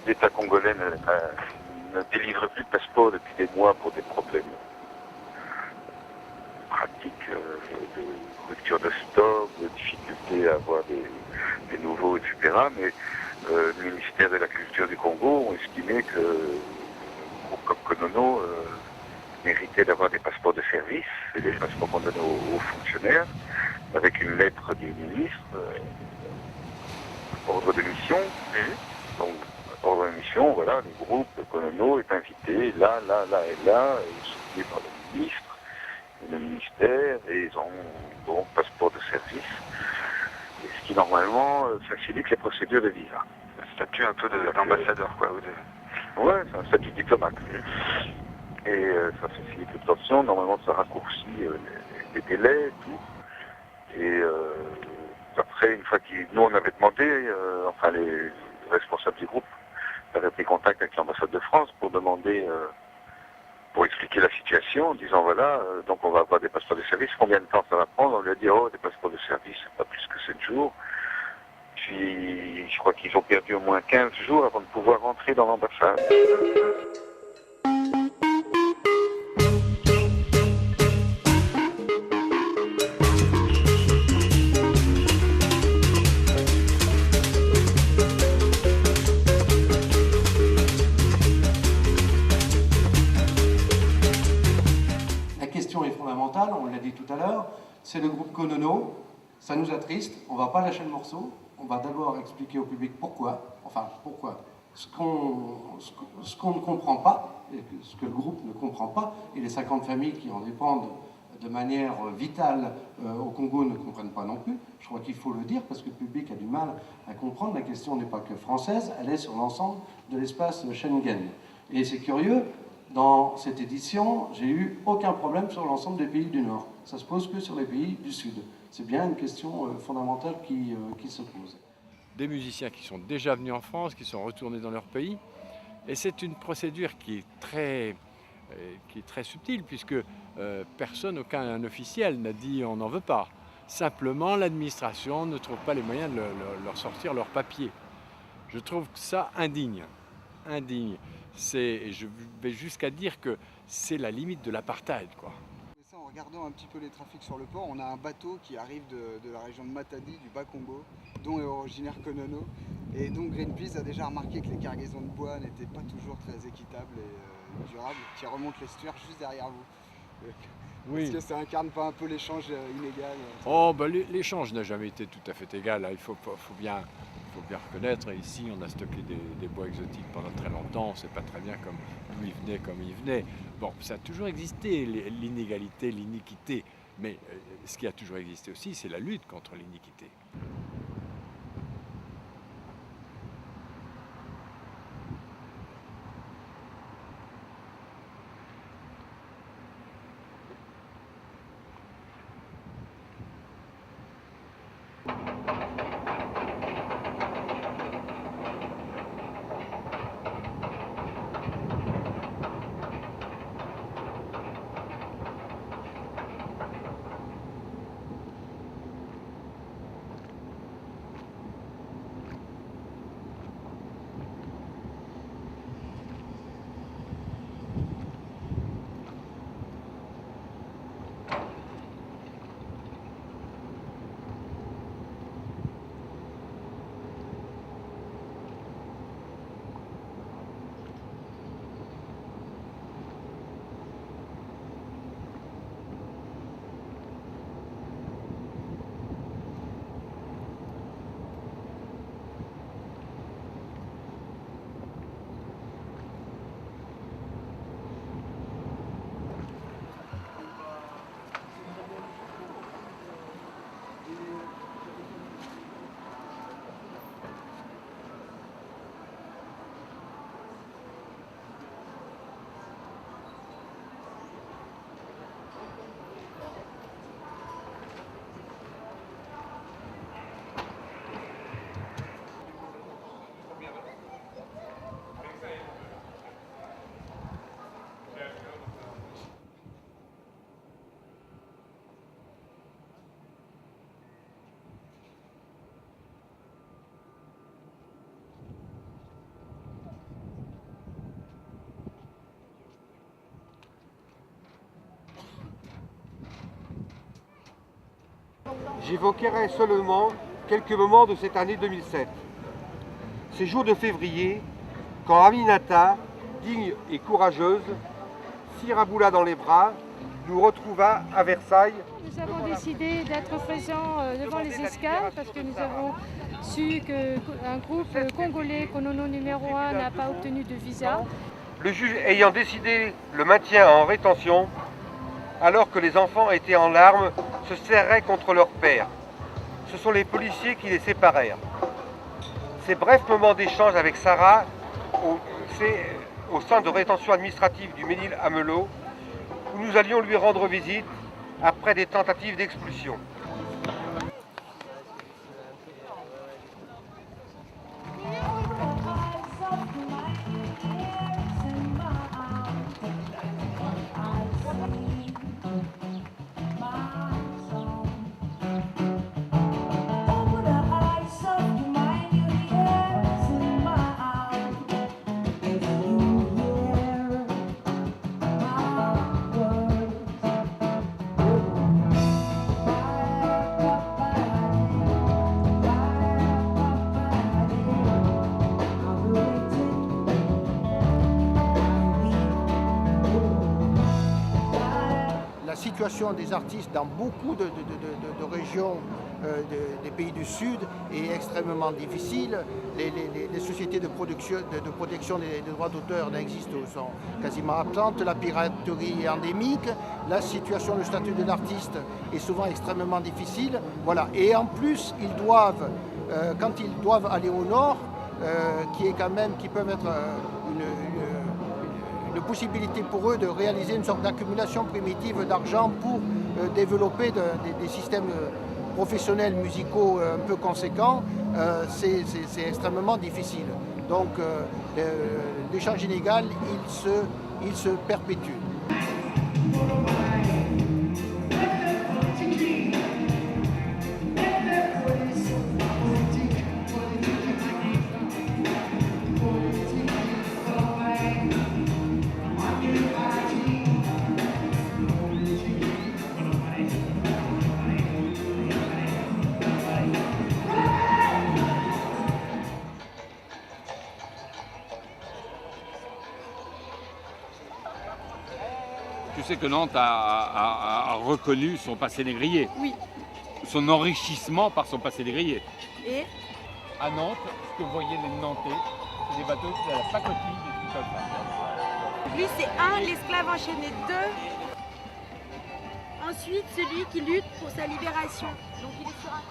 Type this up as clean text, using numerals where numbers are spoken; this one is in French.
l'État congolais ne délivre plus de passeport depuis des mois pour des problèmes pratiques de rupture de stock, de difficulté à avoir des nouveaux, etc. Mais le ministère de la Culture du Congo ont estimé que le groupe comme Konono méritait d'avoir des passeports de service, et des passeports qu'on donne aux fonctionnaires, avec une lettre du ministre, ordre de mission. Donc, ordre de mission, voilà, le groupe Konono est invité là, là, là et là, et soutenu par le ministre, et le ministère, et ils ont donc passeport de service, et ce qui normalement facilite les procédures de visa. Un statut un peu d'ambassadeur, quoi. Ouais, c'est un statut diplomate. Et ça facilite l'obtention, normalement ça raccourcit les délais, tout. Et après, une fois nous on avait demandé, enfin les responsables du groupe avaient pris contact avec l'ambassade de France pour demander, pour expliquer la situation, en disant voilà, donc on va avoir des passeports de service, combien de temps ça va prendre? On lui a dit oh, des passeports de service, c'est pas plus que 7 jours. Puis je crois qu'ils ont perdu au moins 15 jours avant de pouvoir rentrer dans l'ambassade. On l'a dit tout à l'heure, c'est le groupe Konono, ça nous attriste, on ne va pas lâcher le morceau, on va d'abord expliquer au public pourquoi, ce qu'on ne comprend pas, et ce que le groupe ne comprend pas, et les 50 familles qui en dépendent de manière vitale au Congo ne comprennent pas non plus. Je crois qu'il faut le dire parce que le public a du mal à comprendre, la question n'est pas que française, elle est sur l'ensemble de l'espace Schengen. Et c'est curieux, dans cette édition, j'ai eu aucun problème sur l'ensemble des pays du Nord. Ça se pose que sur les pays du Sud. C'est bien une question fondamentale qui se pose. Des musiciens qui sont déjà venus en France, qui sont retournés dans leur pays. Et c'est une procédure qui est très subtile, puisque personne, aucun officiel n'a dit on n'en veut pas. Simplement, l'administration ne trouve pas les moyens de leur sortir leur papier. Je trouve ça indigne. Indigne. Je vais jusqu'à dire que c'est la limite de l'apartheid, quoi. En regardant un petit peu les trafics sur le port, on a un bateau qui arrive de la région de Matadi, du Bas-Congo, dont est originaire Konono. Et donc Greenpeace a déjà remarqué que les cargaisons de bois n'étaient pas toujours très équitables et durables, qui remontent l'estuaire juste derrière vous. Oui. Est-ce que ça incarne pas un peu l'échange inégal? Oh, ben, l'échange n'a jamais été tout à fait égal, hein. Il faut bien reconnaître, ici on a stocké des bois exotiques pendant très longtemps, on ne sait pas très bien d'où ils venaient, comme ils venaient. Bon, ça a toujours existé, l'inégalité, l'iniquité, mais ce qui a toujours existé aussi, c'est la lutte contre l'iniquité. J'évoquerai seulement quelques moments de cette année 2007. Ces jours de février, quand Aminata, digne et courageuse, Siraboula dans les bras, nous retrouva à Versailles. Nous avons décidé d'être présents devant les escales parce que nous avons su qu'un groupe congolais, Konono numéro 1, n'a pas obtenu de visa. Le juge ayant décidé le maintien en rétention, alors que les enfants étaient en larmes, se serraient contre leur père. Ce sont les policiers qui les séparèrent. Ces brefs moments d'échange avec Sarah au centre de rétention administrative du Mesnil-Amelot, où nous allions lui rendre visite après des tentatives d'expulsion. La situation des artistes dans beaucoup de régions des pays du Sud est extrêmement difficile. Les sociétés de protection des droits d'auteur n'existent, sont quasiment absentes. La piraterie est endémique. La situation, le statut de l'artiste est souvent extrêmement difficile. Voilà. Et en plus, ils doivent, quand ils doivent aller au nord, qui peuvent être une possibilité pour eux de réaliser une sorte d'accumulation primitive d'argent pour développer des systèmes professionnels musicaux un peu conséquents, c'est extrêmement difficile. Donc l'échange inégal, il se perpétue. Tu sais que Nantes a reconnu son passé négrier. Oui. Son enrichissement par son passé négrier. Et à Nantes, ce que vous voyez les Nantais, c'est des bateaux qui ont la pacotille et tout comme ça. Lui, c'est un, l'esclave enchaîné, 2. Ensuite, celui qui lutte pour sa libération. Donc il est sur un